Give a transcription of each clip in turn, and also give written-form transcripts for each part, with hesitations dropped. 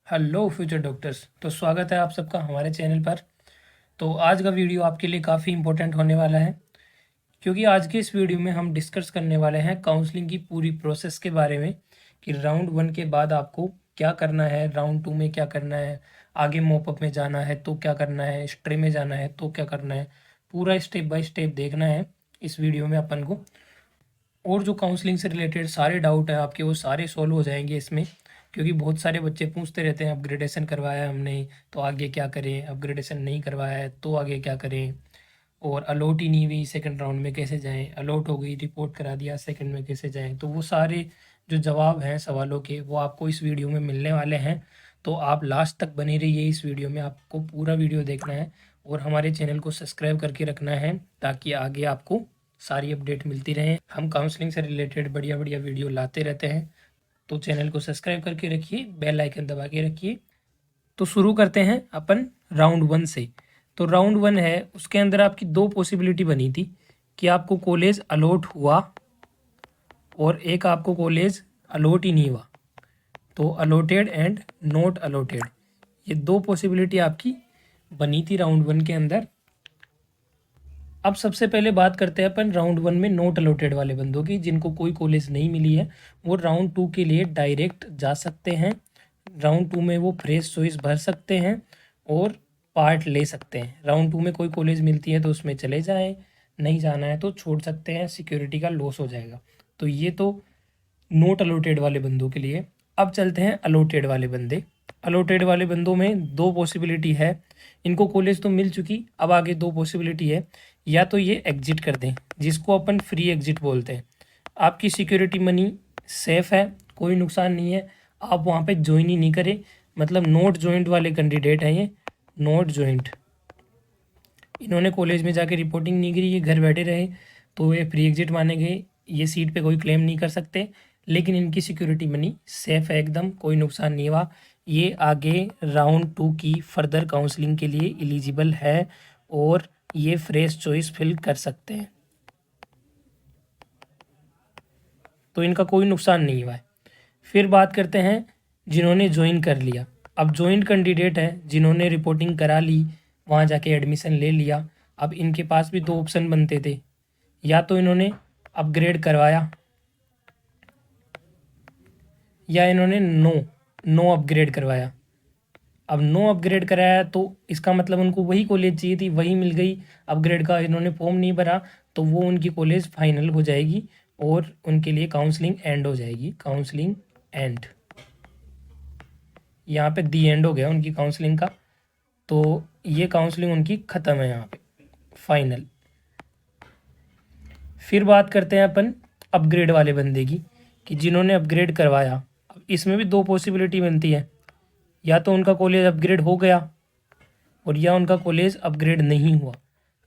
Hello future doctors. तो स्वागत है आप सबका हमारे चैनल पर। तो आज का वीडियो आपके लिए काफ़ी इम्पोर्टेंट होने वाला है, क्योंकि आज के इस वीडियो में हम डिस्कस करने वाले हैं काउंसलिंग की पूरी प्रोसेस के बारे में कि राउंड 1 के बाद आपको क्या करना है, राउंड 2 में क्या करना है, आगे मॉपअप में जाना है तो क्या करना है, स्ट्रे में जाना है तो क्या करना है। पूरा स्टेप बाय स्टेप देखना है इस वीडियो में अपन को। और जो काउंसलिंग से रिलेटेड सारे डाउट हैं आपके, वो सारे सॉल्व हो जाएंगे इसमें, क्योंकि बहुत सारे बच्चे पूछते रहते हैं अपग्रेडेशन करवाया है हमने तो आगे क्या करें, अपग्रेडेशन नहीं करवाया है तो आगे क्या करें, और अलॉट ही नहीं हुई सेकंड राउंड में कैसे जाएं, अलॉट हो गई रिपोर्ट करा दिया सेकंड में कैसे जाएं। तो वो सारे जो जवाब हैं सवालों के वो आपको इस वीडियो में मिलने वाले हैं। तो आप लास्ट तक बने रहिए इस वीडियो में, आपको पूरा वीडियो देखना है और हमारे चैनल को सब्सक्राइब करके रखना है ताकि आगे आपको सारी अपडेट मिलती रहे। हम काउंसलिंग से रिलेटेड बढ़िया बढ़िया वीडियो लाते रहते हैं, तो चैनल को सब्सक्राइब करके रखिए, बेल आइकन दबा के रखिए। तो शुरू करते हैं अपन राउंड 1 से। तो राउंड 1 है, उसके अंदर आपकी दो पॉसिबिलिटी बनी थी कि आपको कॉलेज अलॉट हुआ और एक आपको कॉलेज अलॉट ही नहीं हुआ। तो अलॉटेड एंड नॉट अलॉटेड, ये दो पॉसिबिलिटी आपकी बनी थी राउंड 1 के अंदर। अब सबसे पहले बात करते हैं अपन राउंड 1 में नॉट अलॉटेड वाले बंदों की, जिनको कोई कॉलेज नहीं मिली है। वो राउंड 2 के लिए डायरेक्ट जा सकते हैं। राउंड 2 में वो फ्रेश चॉइस भर सकते हैं और पार्ट ले सकते हैं। राउंड 2 में कोई कॉलेज मिलती है तो उसमें चले जाएं, नहीं जाना है तो छोड़ सकते हैं, सिक्योरिटी का लॉस हो जाएगा। तो ये तो नोट अलॉटेड वाले बंदों के लिए। अब चलते हैं अलॉटेड वाले बंदे। अलॉटेड वाले बंदों में दो पॉसिबिलिटी है, इनको कॉलेज तो मिल चुकी, अब आगे दो पॉसिबिलिटी है। या तो ये एग्जिट कर दें, जिसको अपन फ्री एग्जिट बोलते हैं। आपकी सिक्योरिटी मनी सेफ है, कोई नुकसान नहीं है, आप वहाँ पे ज्वाइन ही नहीं करें। मतलब नोट ज्वाइंट वाले कैंडिडेट हैं ये, नोट ज्वाइंट। इन्होंने कॉलेज में जाके रिपोर्टिंग नहीं करी, ये घर बैठे रहे, तो ये फ्री एग्जिट माने गए, ये सीट पे कोई क्लेम नहीं कर सकते। लेकिन इनकी सिक्योरिटी मनी सेफ है एकदम, कोई नुकसान नहीं हुआ। ये आगे राउंड 2 की फर्दर काउंसलिंग के लिए एलिजिबल है और ये फ्रेश चॉइस फिल कर सकते हैं, तो इनका कोई नुकसान नहीं हुआ है। फिर बात करते हैं जिन्होंने ज्वाइन कर लिया। अब ज्वाइन कैंडिडेट है जिन्होंने रिपोर्टिंग करा ली, वहाँ जाके एडमिशन ले लिया। अब इनके पास भी दो ऑप्शन बनते थे, या तो इन्होंने अपग्रेड करवाया या इन्होंने नो नो अपग्रेड करवाया। अब नो अपग्रेड कराया तो इसका मतलब उनको वही कॉलेज चाहिए थी, वही मिल गई। अपग्रेड का इन्होंने फॉर्म नहीं भरा तो वो उनकी कॉलेज फाइनल हो जाएगी और उनके लिए काउंसलिंग एंड हो जाएगी। काउंसलिंग एंड, यहाँ पे दी एंड हो गया उनकी काउंसलिंग का, तो ये काउंसलिंग उनकी ख़त्म है यहाँ पे, फाइनल। फिर बात करते हैं अपन अपग्रेड वाले बंदे की, कि जिन्होंने अपग्रेड करवाया। अब इसमें भी दो पॉसिबिलिटी बनती है, या तो उनका कॉलेज अपग्रेड हो गया और या उनका कॉलेज अपग्रेड नहीं हुआ।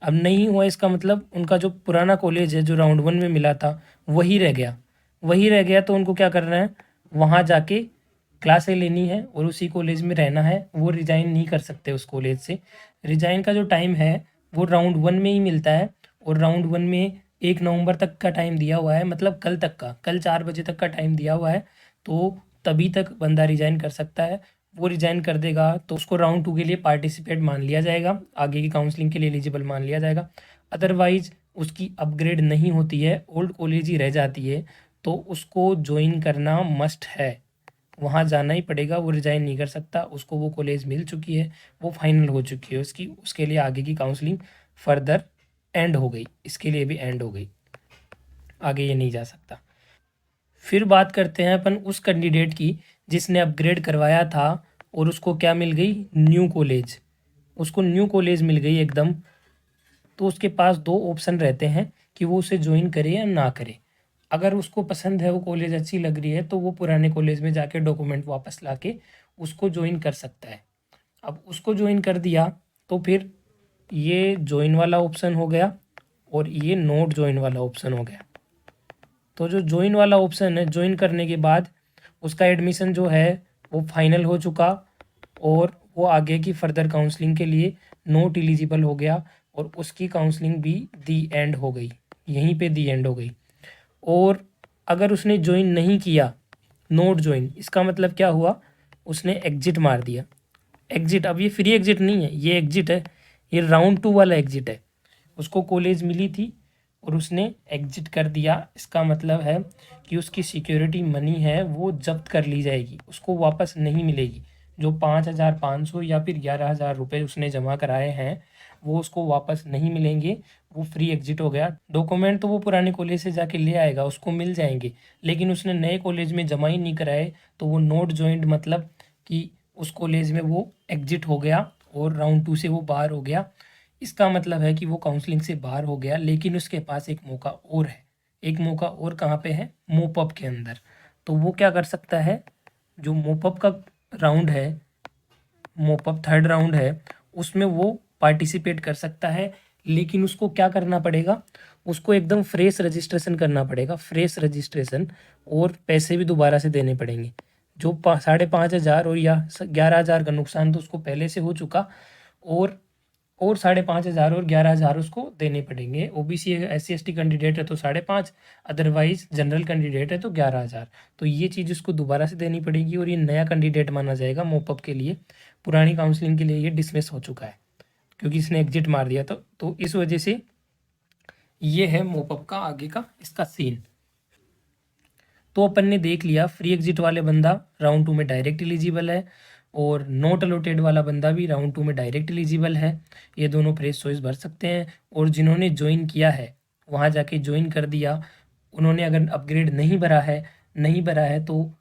अब नहीं हुआ इसका मतलब उनका जो पुराना कॉलेज है जो राउंड 1 में मिला था वही रह गया। वही रह गया तो उनको क्या करना है, वहाँ जाके क्लासें लेनी है और उसी कॉलेज में रहना है। वो रिज़ाइन नहीं कर सकते उस कॉलेज से। रिज़ाइन का जो टाइम है वो राउंड 1 में ही मिलता है, और राउंड 1 में 1 नवंबर तक का टाइम दिया हुआ है, मतलब कल तक का, कल 4 बजे तक का टाइम दिया हुआ है। तो तभी तक बंदा रिज़ाइन कर सकता है। वो रिज़ाइन कर देगा तो उसको राउंड 2 के लिए पार्टिसिपेट मान लिया जाएगा, आगे की काउंसलिंग के लिए एलिजिबल मान लिया जाएगा। अदरवाइज़ उसकी अपग्रेड नहीं होती है, ओल्ड कॉलेज ही रह जाती है, तो उसको ज्वाइन करना मस्ट है, वहाँ जाना ही पड़ेगा। वो रिज़ाइन नहीं कर सकता, उसको वो कॉलेज मिल चुकी है, वो फाइनल हो चुकी है उसकी, उसके लिए आगे की काउंसलिंग फर्दर एंड हो गई, इसके लिए भी एंड हो गई, आगे ये नहीं जा सकता। फिर बात करते हैं अपन उस कैंडिडेट की जिसने अपग्रेड करवाया था और उसको क्या मिल गई, न्यू कॉलेज। उसको न्यू कॉलेज मिल गई एकदम। तो उसके पास दो ऑप्शन रहते हैं कि वो उसे ज्वाइन करे या ना करे। अगर उसको पसंद है, वो कॉलेज अच्छी लग रही है, तो वो पुराने कॉलेज में जाके डॉक्यूमेंट वापस लाके उसको ज्वाइन कर सकता है। अब उसको ज्वाइन कर दिया तो फिर ये ज्वाइन वाला ऑप्शन हो गया और ये नोट ज्वाइन वाला ऑप्शन हो गया। तो जो ज्वाइन वाला ऑप्शन है, ज्वाइन करने के बाद उसका एडमिशन जो है वो फाइनल हो चुका और वो आगे की फर्दर काउंसलिंग के लिए नोट एलिजिबल हो गया और उसकी काउंसलिंग भी दी एंड हो गई, यहीं पे दी एंड हो गई। और अगर उसने ज्वाइन नहीं किया, नोट ज्वाइन, इसका मतलब क्या हुआ, उसने एग्जिट मार दिया। एग्जिट, अब ये फ्री एग्जिट नहीं है, ये एग्जिट है, ये राउंड 2 वाला एग्जिट है। उसको कॉलेज मिली थी और उसने एग्जिट कर दिया। इसका मतलब है कि उसकी सिक्योरिटी मनी है वो जब्त कर ली जाएगी, उसको वापस नहीं मिलेगी। जो 5,500 या फिर 11,000 रुपये उसने जमा कराए हैं वो उसको वापस नहीं मिलेंगे। वो फ्री एग्जिट हो गया। डॉक्यूमेंट तो वो पुराने कॉलेज से जाके ले आएगा, उसको मिल जाएंगे, लेकिन उसने नए कॉलेज में जमा ही नहीं कराए तो वो नॉट जॉइंट, मतलब कि उस कॉलेज में वो एग्जिट हो गया और राउंड 2 से वो बाहर हो गया। इसका मतलब है कि वो काउंसलिंग से बाहर हो गया, लेकिन उसके पास एक मौका और है। एक मौका और कहाँ पे है? मोपअप के अंदर। तो वो क्या कर सकता है, जो मोपअप का राउंड है, मोपअप थर्ड राउंड है, उसमें वो पार्टिसिपेट कर सकता है। लेकिन उसको क्या करना पड़ेगा, उसको एकदम फ्रेश रजिस्ट्रेशन करना पड़ेगा, फ्रेश रजिस्ट्रेशन, और पैसे भी दोबारा से देने पड़ेंगे। जो 5,500 और या 11,000 का नुकसान तो उसको पहले से हो चुका, और 5,500 और 11,000 उसको देने पड़ेंगे। ओबीसी SC ST कैंडिडेट है तो 5,500, अदरवाइज जनरल कैंडिडेट है तो 11,000। तो ये चीज़ उसको दोबारा से देनी पड़ेगी और ये नया कैंडिडेट माना जाएगा मोपअप के लिए। पुरानी काउंसलिंग के लिए ये डिसमिस हो चुका है क्योंकि इसने एग्जिट मार दिया। तो इस वजह से ये है मोपअप का आगे का इसका सीन। तो अपन ने देख लिया, फ्री एग्जिट वाले बंदा राउंड 2 में डायरेक्ट एलिजिबल है और नॉट अलॉटेड वाला बंदा भी राउंड 2 में डायरेक्ट एलिजिबल है। ये दोनों फ्रेश चॉइस भर सकते हैं। और जिन्होंने ज्वाइन किया है वहाँ जाके ज्वाइन कर दिया, उन्होंने अगर अपग्रेड नहीं भरा है तो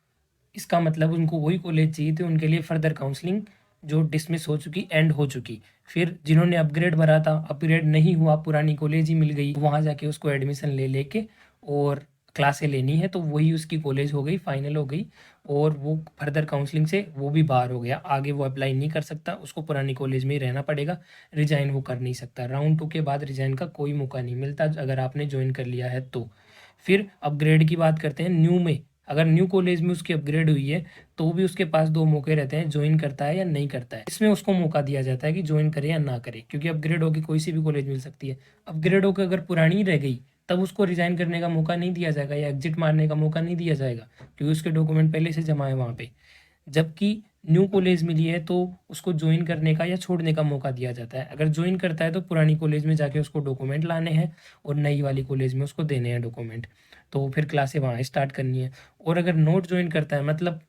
इसका मतलब उनको वही कॉलेज चाहिए थे, उनके लिए फर्दर काउंसलिंग जो डिसमिस हो चुकी, एंड हो चुकी। फिर जिन्होंने अपग्रेड भरा था, अपग्रेड नहीं हुआ, पुरानी कॉलेज ही मिल गई, वहाँ जाके उसको एडमिशन ले लेके और क्लासें लेनी है तो वही उसकी कॉलेज हो गई, फाइनल हो गई, और वो फर्दर काउंसलिंग से वो भी बाहर हो गया। आगे वो अप्लाई नहीं कर सकता, उसको पुरानी कॉलेज में ही रहना पड़ेगा, रिजाइन वो कर नहीं सकता। राउंड 2 के बाद रिजाइन का कोई मौका नहीं मिलता अगर आपने ज्वाइन कर लिया है तो। फिर अपग्रेड की बात करते हैं। न्यू में, अगर न्यू कॉलेज में उसकी अपग्रेड हुई है तो भी उसके पास 2 मौके रहते हैं, ज्वाइन करता है या नहीं करता है। इसमें उसको मौका दिया जाता है कि ज्वाइन करे या ना करे, क्योंकि अपग्रेड होकर कोई सी भी कॉलेज मिल सकती है। अपग्रेड होकर अगर पुरानी रह गई तब उसको रिजाइन करने का मौका नहीं दिया जाएगा या एग्जिट मारने का मौका नहीं दिया जाएगा, क्योंकि उसके डॉक्यूमेंट पहले से जमा है वहाँ पे। जबकि न्यू कॉलेज मिली है तो उसको ज्वाइन करने का या छोड़ने का मौका दिया जाता है। अगर ज्वाइन करता है तो पुरानी कॉलेज में जाके उसको डॉक्यूमेंट लाने हैं और नई वाली कॉलेज में उसको देने हैं डॉक्यूमेंट, तो फिर क्लासें वहाँ स्टार्ट करनी है। और अगर नोट ज्वाइन करता है, मतलब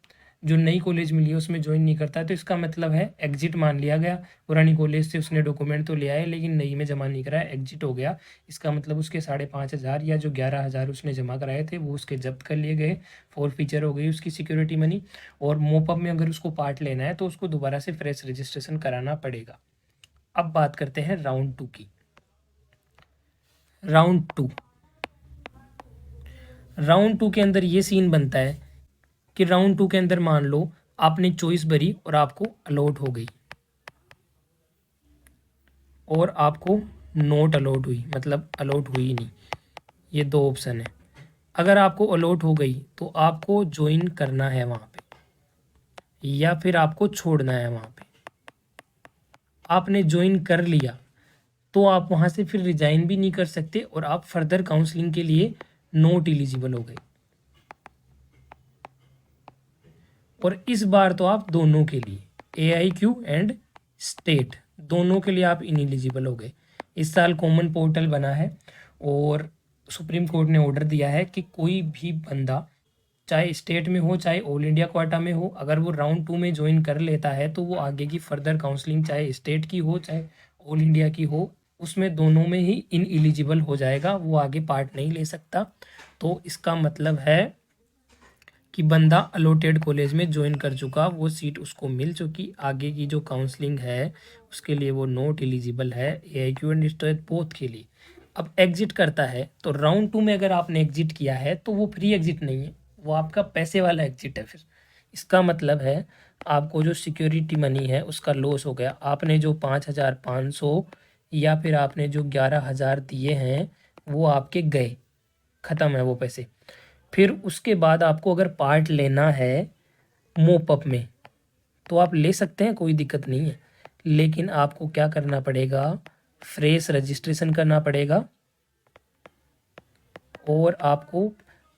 जो नई कॉलेज मिली है उसमें ज्वाइन नहीं करता है, तो इसका मतलब है एग्जिट मान लिया गया। पुरानी कॉलेज से उसने डॉक्यूमेंट तो ले आए लेकिन नई में जमा नहीं कराया, एग्जिट हो गया। इसका मतलब उसके 5,500 या जो 11,000 उसने जमा कराए थे वो उसके जब्त कर लिए गए, फॉरफीचर हो गई उसकी सिक्योरिटी मनी। और मोपअप में अगर उसको पार्ट लेना है तो उसको दोबारा से फ्रेश रजिस्ट्रेशन कराना पड़ेगा। अब बात करते हैं राउंड 2 की। राउंड टू के अंदर ये सीन बनता है कि राउंड 2 के अंदर मान लो आपने चॉइस भरी और आपको अलॉट हो गई, और आपको नोट अलॉट हुई, मतलब अलॉट हुई नहीं। ये 2 ऑप्शन है। अगर आपको अलॉट हो गई तो आपको ज्वाइन करना है वहाँ पे या फिर आपको छोड़ना है वहाँ पे। आपने ज्वाइन कर लिया तो आप वहाँ से फिर रिजाइन भी नहीं कर सकते और आप फर्दर काउंसलिंग के लिए नॉट एलिजिबल हो गए। और इस बार तो आप दोनों के लिए AIQ एंड स्टेट दोनों के लिए आप इनएलिजिबल हो गए। इस साल कॉमन पोर्टल बना है और सुप्रीम कोर्ट ने ऑर्डर दिया है कि कोई भी बंदा चाहे स्टेट में हो चाहे ऑल इंडिया कोटा में हो, अगर वो राउंड 2 में ज्वाइन कर लेता है तो वो आगे की फर्दर काउंसलिंग चाहे स्टेट की हो चाहे ऑल इंडिया की हो, उसमें दोनों में ही इनएलिजिबल हो जाएगा, वो आगे पार्ट नहीं ले सकता। तो इसका मतलब है कि बंदा अलॉटेड कॉलेज में ज्वाइन कर चुका, वो सीट उसको मिल चुकी, आगे की जो काउंसलिंग है उसके लिए वो नॉट एलिजिबल है, AIQ एंड स्टेट बोथ के लिए। अब एग्जिट करता है तो राउंड 2 में अगर आपने एग्जिट किया है तो वो फ्री एग्जिट नहीं है, वो आपका पैसे वाला एग्जिट है। फिर इसका मतलब है आपको जो सिक्योरिटी मनी है उसका लॉस हो गया। आपने जो 5,500 या फिर आपने जो 11,000 दिए हैं वो आपके गए, ख़त्म है वो पैसे। फिर उसके बाद आपको अगर पार्ट लेना है मोपअप में तो आप ले सकते हैं, कोई दिक्कत नहीं है, लेकिन आपको क्या करना पड़ेगा, फ्रेश रजिस्ट्रेशन करना पड़ेगा और आपको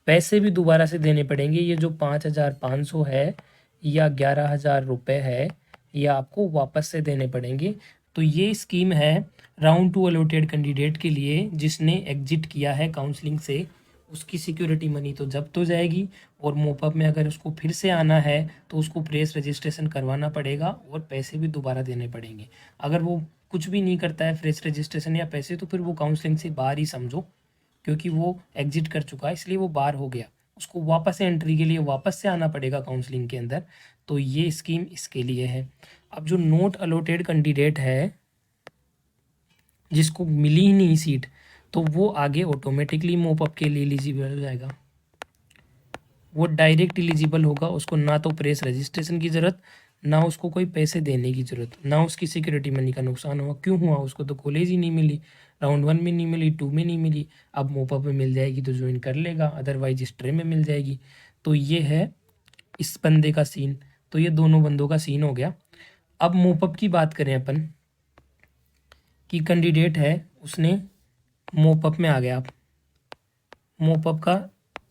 पैसे भी दोबारा से देने पड़ेंगे। ये जो 5,500 है या 11,000 रुपये है, या आपको वापस से देने पड़ेंगे। तो ये स्कीम है राउंड 2 अलॉटेड कैंडिडेट के लिए जिसने एग्जिट किया है काउंसलिंग से। उसकी सिक्योरिटी मनी तो जब्त हो जाएगी, और मोपअप में अगर उसको फिर से आना है तो उसको प्रेस रजिस्ट्रेशन करवाना पड़ेगा और पैसे भी दोबारा देने पड़ेंगे। अगर वो कुछ भी नहीं करता है, प्रेस रजिस्ट्रेशन या पैसे, तो फिर वो काउंसलिंग से बाहर ही समझो, क्योंकि वो एग्जिट कर चुका है, इसलिए वो बाहर हो गया। उसको वापस से एंट्री के लिए वापस से आना पड़ेगा काउंसलिंग के अंदर। तो ये स्कीम इसके लिए है। अब जो नोट अलॉटेड कैंडिडेट है जिसको मिली ही नहीं सीट, तो वो आगे ऑटोमेटिकली मोपअप के लिए एलिजिबल हो जाएगा। वो डायरेक्ट एलिजिबल होगा, उसको ना तो प्रेस रजिस्ट्रेशन की ज़रूरत, ना उसको कोई पैसे देने की ज़रूरत, ना उसकी सिक्योरिटी मनी का नुकसान हुआ। क्यों हुआ? उसको तो कॉलेज ही नहीं मिली, राउंड 1 में नहीं मिली, 2 में नहीं मिली। अब मोपअप में मिल जाएगी तो ज्वाइन कर लेगा, अदरवाइज स्ट्रे में मिल जाएगी। तो ये है इस बंदे का सीन। तो ये दोनों बंदों का सीन हो गया। अब मोपअप की बात करें अपन, कि कैंडिडेट है उसने मोपअप में आ गया। आप मोपअप का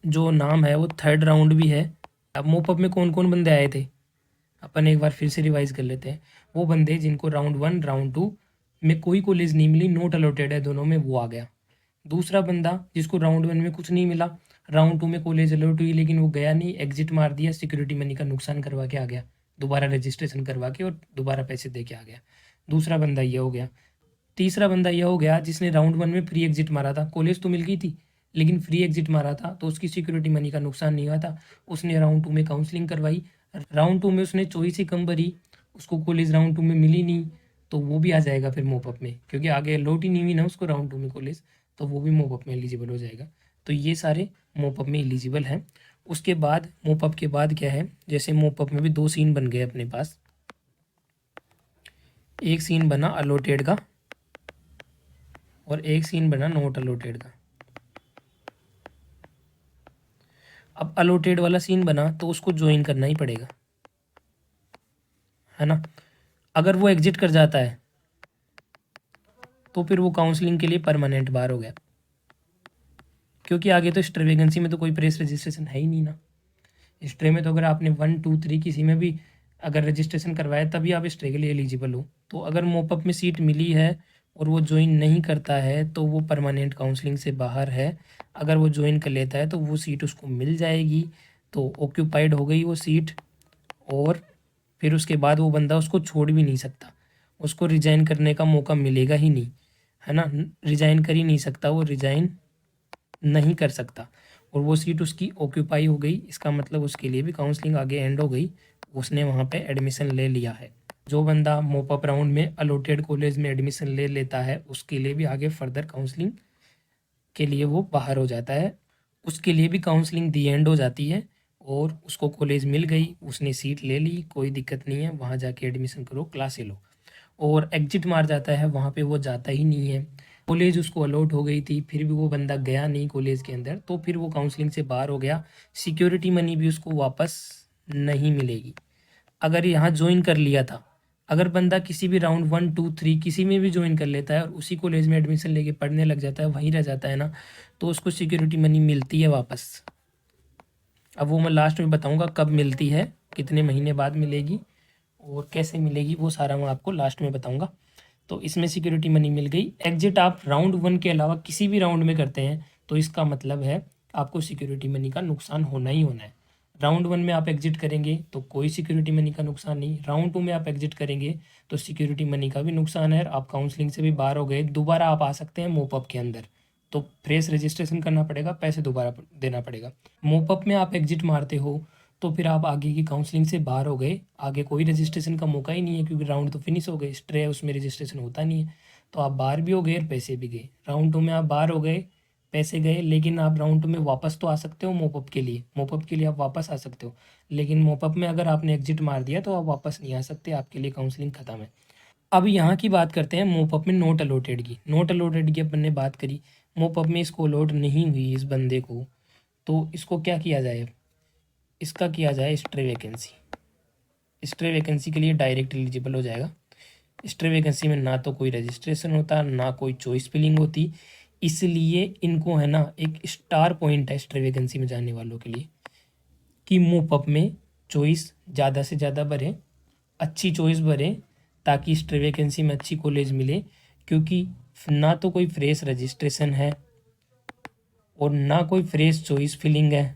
जो नाम है वो 3rd राउंड भी है। अब मोपअप में कौन कौन बंदे आए थे अपन एक बार फिर से रिवाइज कर लेते हैं। वो बंदे जिनको राउंड 1 राउंड 2 में कोई कॉलेज नहीं मिली, नोट अलॉटेड है दोनों में, वो आ गया। दूसरा बंदा जिसको राउंड 1 में कुछ नहीं मिला, राउंड 2 में कॉलेज अलॉट हुई लेकिन वो गया नहीं, एग्जिट मार दिया, सिक्योरिटी मनी का नुकसान करवा के आ गया, दोबारा रजिस्ट्रेशन करवा के और दोबारा पैसे दे के आ गया। दूसरा बंदा ये हो गया। तीसरा बंदा यह हो गया जिसने राउंड 1 में फ्री एग्जिट मारा था, कॉलेज तो मिल गई थी लेकिन फ्री एग्जिट मारा था, तो उसकी सिक्योरिटी मनी का नुकसान नहीं हुआ था। उसने राउंड 2 में काउंसलिंग करवाई, राउंड 2 में उसने चॉइस ही कम भरी, उसको कॉलेज राउंड 2 में मिली नहीं, तो वो भी आ जाएगा फिर मोपअप में, क्योंकि आगे अलॉट ही नहीं हुई ना उसको राउंड 2 में कॉलेज, तो वो भी मोपअप में एलिजिबल हो जाएगा। तो ये सारे मोपअप में एलिजिबल हैं। उसके बाद मोपअप के बाद क्या है, जैसे मोपअप में भी 2 सीन बन गए अपने पास। एक सीन बना अलॉटेड का और एक सीन बना नॉट अलॉटेड का। अब अलॉटेड वाला सीन बना तो उसको ज्वाइन करना ही पड़ेगा, है ना। अगर वो एग्जिट कर जाता है तो फिर वो काउंसलिंग के लिए परमानेंट बाहर हो गया, क्योंकि आगे तो स्ट्रे वैकेंसी में तो कोई प्रेस रजिस्ट्रेशन है ही नहीं ना। स्ट्रे में तो अगर आपने 1 2 3 किसी में भी अगर रजिस्ट्रेशन करवाया तभी आप स्ट्रे के लिए एलिजिबल हो। तो अगर मोपअप में सीट मिली है और वो ज्वाइन नहीं करता है तो वो परमानेंट काउंसलिंग से बाहर है। अगर वो ज्वाइन कर लेता है तो वो सीट उसको मिल जाएगी, तो ऑक्यूपाइड हो गई वो सीट, और फिर उसके बाद वो बंदा उसको छोड़ भी नहीं सकता, उसको रिजाइन करने का मौका मिलेगा ही नहीं, है ना। रिजाइन कर ही नहीं सकता, वो रिजाइन नहीं कर सकता, और वो सीट उसकी ऑक्यूपाई हो गई। इसका मतलब उसके लिए भी काउंसलिंग आगे एंड हो गई, उसने वहाँ पे एडमिशन ले लिया है। जो बंदा मोपअप राउंड में अलॉटेड कॉलेज में एडमिशन ले लेता है उसके लिए भी आगे फर्दर काउंसलिंग के लिए वो बाहर हो जाता है, उसके लिए भी काउंसलिंग दी एंड हो जाती है, और उसको कॉलेज मिल गई, उसने सीट ले ली, कोई दिक्कत नहीं है, वहाँ जाके एडमिशन करो, क्लासे लो। और एग्जिट मार जाता है, वहाँ पे वो जाता ही नहीं है। कॉलेज उसको अलॉट हो गई थी फिर भी वो बंदा गया नहीं कॉलेज के अंदर, तो फिर वो काउंसलिंग से बाहर हो गया, सिक्योरिटी मनी भी उसको वापस नहीं मिलेगी। अगर यहाँ ज्वाइन कर लिया था, अगर बंदा किसी भी राउंड 1 2 3 किसी में भी ज्वाइन कर लेता है और उसी कॉलेज में एडमिशन लेके पढ़ने लग जाता है, वहीं रह जाता है ना, तो उसको सिक्योरिटी मनी मिलती है वापस। अब वो मैं लास्ट में बताऊंगा कब मिलती है, कितने महीने बाद मिलेगी और कैसे मिलेगी, वो सारा मैं आपको लास्ट में बताऊंगा। तो इसमें सिक्योरिटी मनी मिल गई। एग्जिट आप राउंड 1 के अलावा किसी भी राउंड में करते हैं तो इसका मतलब है आपको सिक्योरिटी मनी का नुकसान होना ही होना है। राउंड 1 में आप एग्जिट करेंगे तो कोई सिक्योरिटी मनी का नुकसान नहीं, राउंड 2 में आप एग्जिट करेंगे तो सिक्योरिटी मनी का भी नुकसान है, आप काउंसलिंग से भी बाहर हो गए, दोबारा आप आ सकते हैं मोपअप के अंदर, तो फ्रेश रजिस्ट्रेशन करना पड़ेगा, पैसे दोबारा देना पड़ेगा। मोपअप में आप एग्जिट मारते हो तो फिर आप आगे की काउंसलिंग से बाहर हो गए, आगे कोई रजिस्ट्रेशन का मौका ही नहीं है, क्योंकि राउंड तो फिनिश हो गए, स्ट्रे उसमें रजिस्ट्रेशन होता नहीं है, तो आप बाहर भी हो गए और पैसे भी गए। राउंड 2 में आप बाहर हो गए, पैसे गए, लेकिन आप राउंड 2 में वापस तो आ सकते हो मोपअप के लिए, मोपअप के लिए आप वापस आ सकते हो, लेकिन मोपअप में अगर आपने एग्जिट मार दिया तो आप वापस नहीं आ सकते, आपके लिए काउंसलिंग खत्म है। अब यहाँ की बात करते हैं मोपअप में नोट अलॉटेड की। नोट अलॉटेड की अपन ने बात करी, मोपअप में इसको अलॉट नहीं हुई इस बंदे को, तो इसको क्या किया जाए, इसका किया जाए स्ट्रे वैकेंसी। स्ट्रे वैकेंसी के लिए डायरेक्ट एलिजिबल हो जाएगा। स्ट्रे वैकेंसी में ना तो कोई रजिस्ट्रेशन होता ना कोई चॉइस फिलिंग होती, इसलिए इनको है ना एक स्टार पॉइंट है स्ट्रे वैकेंसी में जाने वालों के लिए कि मोपअप में चॉइस ज़्यादा से ज़्यादा भरें, अच्छी चॉइस भरें ताकि स्ट्रे वैकेंसी में अच्छी कॉलेज मिले, क्योंकि ना तो कोई फ्रेश रजिस्ट्रेशन है और ना कोई फ्रेश चॉइस फिलिंग है।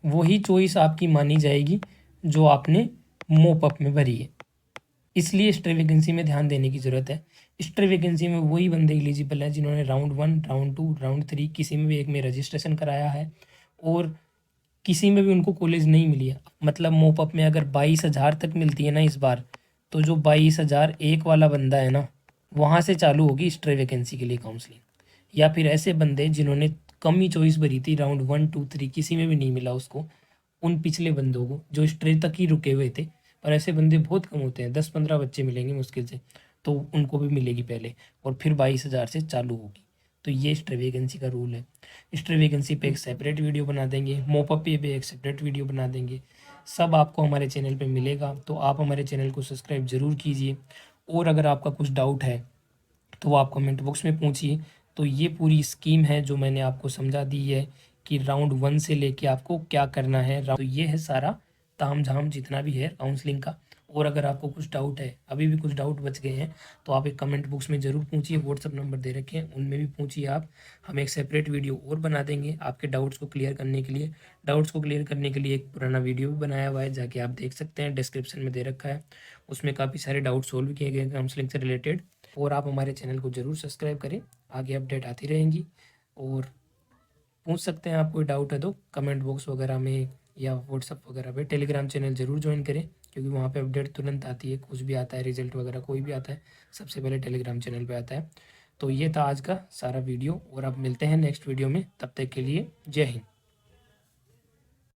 वही चॉइस आपकी मानी जाएगी जो आपने मोपअप में भरी है। इसलिए स्ट्रे वैकेंसी में ध्यान देने की ज़रूरत है। स्ट्रे वैकेंसी में वही बंदे एलिजिबल हैं जिन्होंने राउंड 1, राउंड 2, राउंड 3 किसी में भी एक में रजिस्ट्रेशन कराया है और किसी में भी उनको कॉलेज नहीं मिली है। मतलब मोपअप में अगर 22,000 तक मिलती है ना इस बार, तो जो 22,001 वाला बंदा है ना, वहाँ से चालू होगी स्ट्रे वैकेंसी के लिए काउंसलिंग। या फिर ऐसे बंदे जिन्होंने कम ही चॉइस भरी थी, राउंड 1, 2, 3 किसी में भी नहीं मिला उसको, उन पिछले बंदों को जो स्ट्रे तक ही रुके हुए थे, पर ऐसे बंदे बहुत कम होते हैं, 10-15 बच्चे मिलेंगे मुश्किल से, तो उनको भी मिलेगी पहले और फिर 22,000 से चालू होगी। तो ये स्ट्रे वैकेंसी का रूल है। स्ट्रे वैकेंसी पे एक सेपरेट वीडियो बना देंगे, मोपअप पे भी एक सेपरेट वीडियो बना देंगे, सब आपको हमारे चैनल पे मिलेगा। तो आप हमारे चैनल को सब्सक्राइब ज़रूर कीजिए और अगर आपका कुछ डाउट है तो आप कमेंट बॉक्स में पूछिए। तो ये पूरी स्कीम है जो मैंने आपको समझा दी है कि राउंड 1 से लेके आपको क्या करना है। तो ये है सारा तामझाम जितना भी है काउंसलिंग का। और अगर आपको कुछ डाउट है, अभी भी कुछ डाउट बच गए हैं, तो आप एक कमेंट बॉक्स में ज़रूर पूछिए। व्हाट्सअप नंबर दे रखे हैं, उनमें भी पूछिए आप। हम एक सेपरेट वीडियो और बना देंगे आपके डाउट्स को क्लियर करने के लिए। डाउट्स को क्लियर करने के लिए एक पुराना वीडियो भी बनाया हुआ है, जाके आप देख सकते हैं, डिस्क्रिप्शन में दे रखा है। उसमें काफ़ी सारे डाउट सोल्व किए गए काउंसलिंग से रिलेटेड। और आप हमारे चैनल को ज़रूर सब्सक्राइब करें, आगे अपडेट आती रहेंगी। और पूछ सकते हैं, आप कोई डाउट है तो कमेंट बॉक्स वगैरह में या व्हाट्सअप वगैरह पे। टेलीग्राम चैनल ज़रूर ज्वाइन करें, क्योंकि वहाँ पे अपडेट तुरंत आती है, कुछ भी आता है, रिजल्ट वगैरह कोई भी आता है, सबसे पहले टेलीग्राम चैनल पे आता है। तो ये था आज का सारा वीडियो और अब मिलते हैं नेक्स्ट वीडियो में। तब तक के लिए जय हिंद।